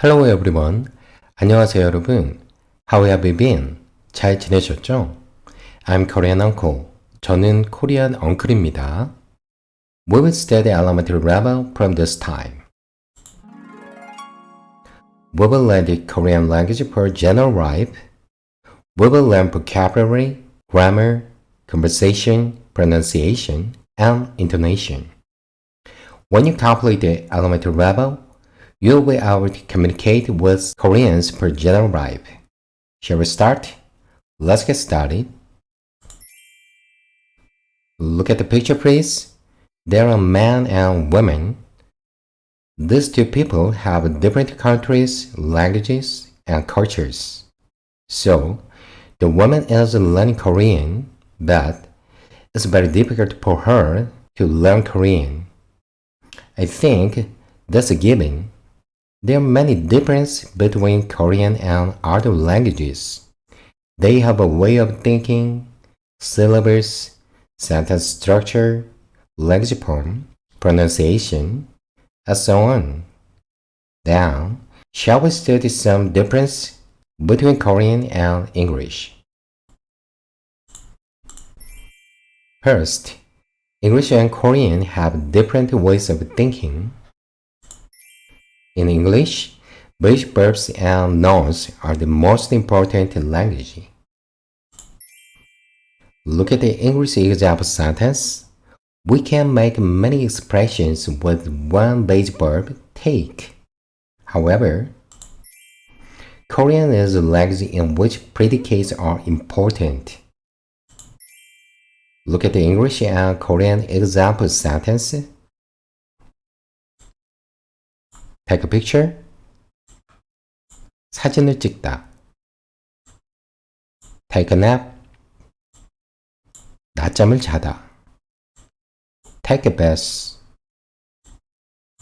Hello everyone. 안녕하세요 여러분. How have you been? 잘 지내셨죠? I'm Korean uncle. 저는 코리안 엉클입니다. We will study elementary level from this time. We will learn the Korean language for general life. We will learn vocabulary, grammar, conversation, pronunciation, and intonation. When you complete the elementary level, you'll be able to communicate with Koreans for general life. Shall we start? Let's get started. Look at the picture, please. There are men and women. These two people have different countries, languages, and cultures. So, the woman is learning Korean, but it's very difficult for her to learn Korean. I think that's a given. There are many differences between Korean and other languages. They have a way of thinking, syllables, sentence structure, language form, pronunciation, and so on. Now, shall we study some difference between Korean and English? First, English and Korean have different ways of thinking. In English, basic verbs and nouns are the most important language. Look at the English example sentence. We can make many expressions with one basic verb, take. However, Korean is a language in which predicates are important. Look at the English and Korean example sentence. Take a picture. 사진을 찍다. Take a nap. 낮잠을 자다. Take a bus.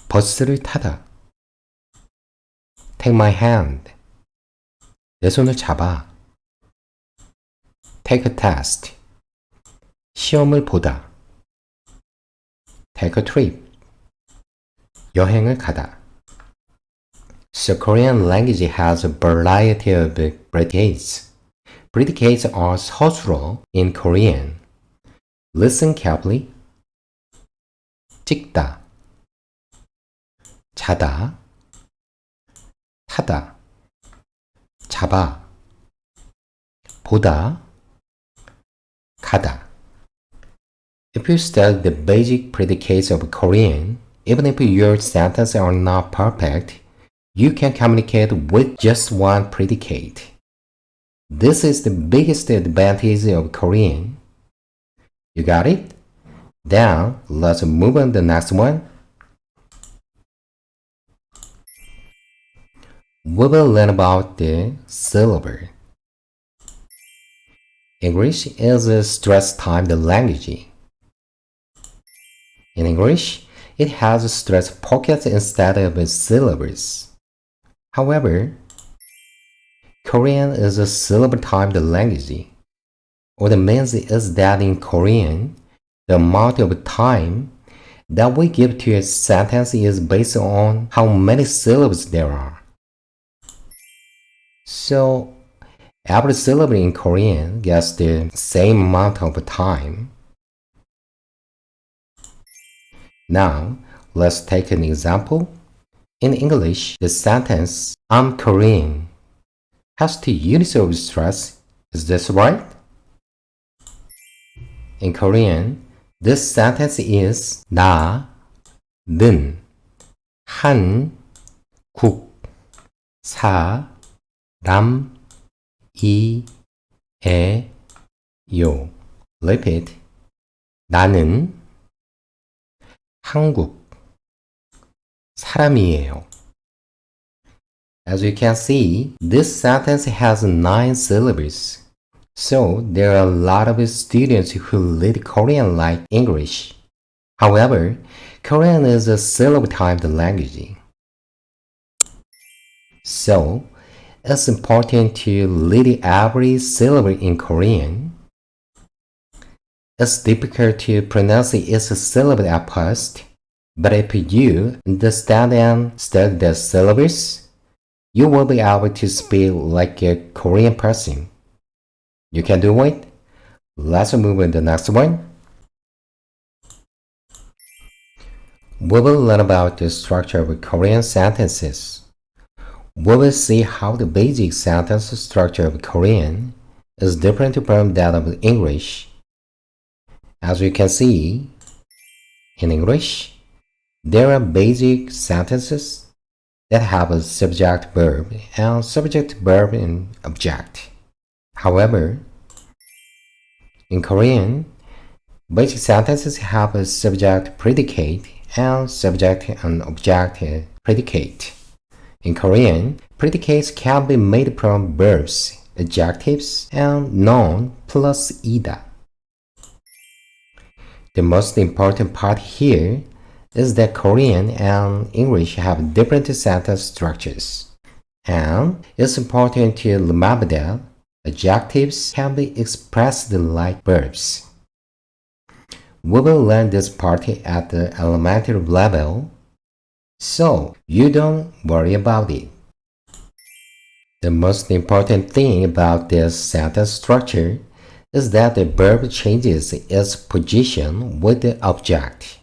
버스를 타다. Take my hand. 내 손을 잡아. Take a test. 시험을 보다. Take a trip. 여행을 가다. So Korean language has a variety of predicates. Predicates are 서술어 in Korean. Listen carefully. 찍다, 자다, 타다, 잡아, 보다, 가다. If you study the basic predicates of Korean, even if your sentences are not perfect, you can communicate with just one predicate. This is the biggest advantage of Korean. You got it? Now, let's move on to the next one. We will learn about the syllable. English is a stress-timed language. In English, it has stress pockets instead of syllables. However, Korean is a syllable-timed language. What it means is that in Korean, the amount of time that we give to a sentence is based on how many syllables there are. So, every syllable in Korean gets the same amount of time. Now, let's take an example. In English, the sentence, I'm Korean, has two units of stress. Is this right? In Korean, this sentence is 나는 한국 사람이에요. Repeat. 나는 한국 사람이에요. As you can see, this sentence has 9 syllables. So, there are a lot of students who read Korean like English. However, Korean is a syllable-timed language. So, it's important to read every syllable in Korean. It's difficult to pronounce each syllable at first, but if you understand and study the syllables, you will be able to speak like a Korean person. You can do it. Let's move on to the next one. We will learn about the structure of Korean sentences. We will see how the basic sentence structure of Korean is different from that of English. As you can see, in English, there are basic sentences that have a subject-verb and subject-verb and object. However, in Korean, basic sentences have a subject-predicate and subject and object predicate. In Korean, predicates can be made from verbs, adjectives, and noun plus ida. The most important part here is that Korean and English have different sentence structures. And it's important to remember that adjectives can be expressed like verbs. We will learn this part at the elementary level, so you don't worry about it. The most important thing about this sentence structure is that the verb changes its position with the object.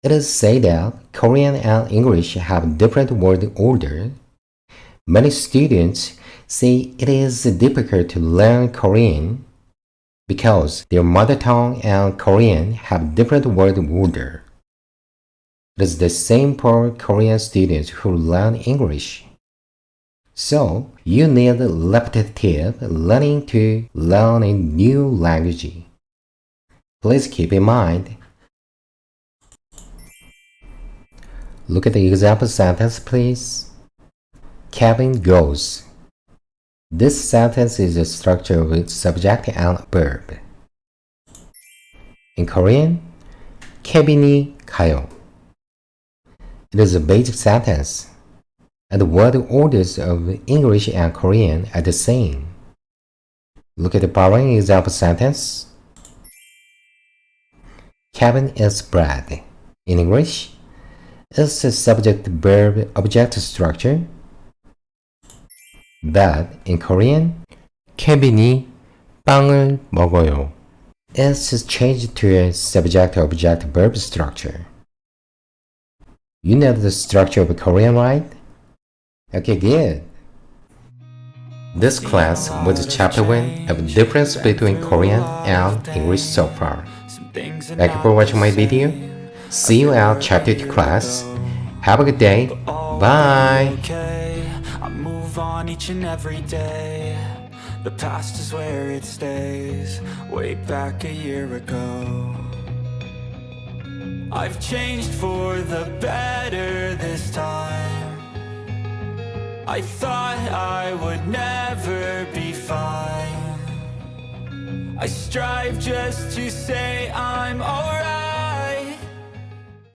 It is said that Korean and English have different word order. Many students say it is difficult to learn Korean because their mother tongue and Korean have different word order. It is the same for Korean students who learn English. So, you need repetitive learning to learn a new language. Please keep in mind. Look at the example sentence, please. Kevin goes. This sentence is structured with subject and verb. In Korean, 케빈이 가요. It is a basic sentence, and the word orders of English and Korean are the same. Look at the following example sentence. Kevin eats bread. In English, it's a subject-verb-object structure. But in Korean, 케빈이 빵을 먹어요. It's changed to a subject-object-verb structure. You know the structure of Korean, right? Okay, good. This class was chapter 1 of the difference between Korean and English so far. Thank you for watching my video. See you at chapter 2 class. Have a good day. Bye. I move on each and every day. The past is where it stays. Way back a year ago, I've changed for the better this time. I thought I would never be fine. I strive just to say I'm alright.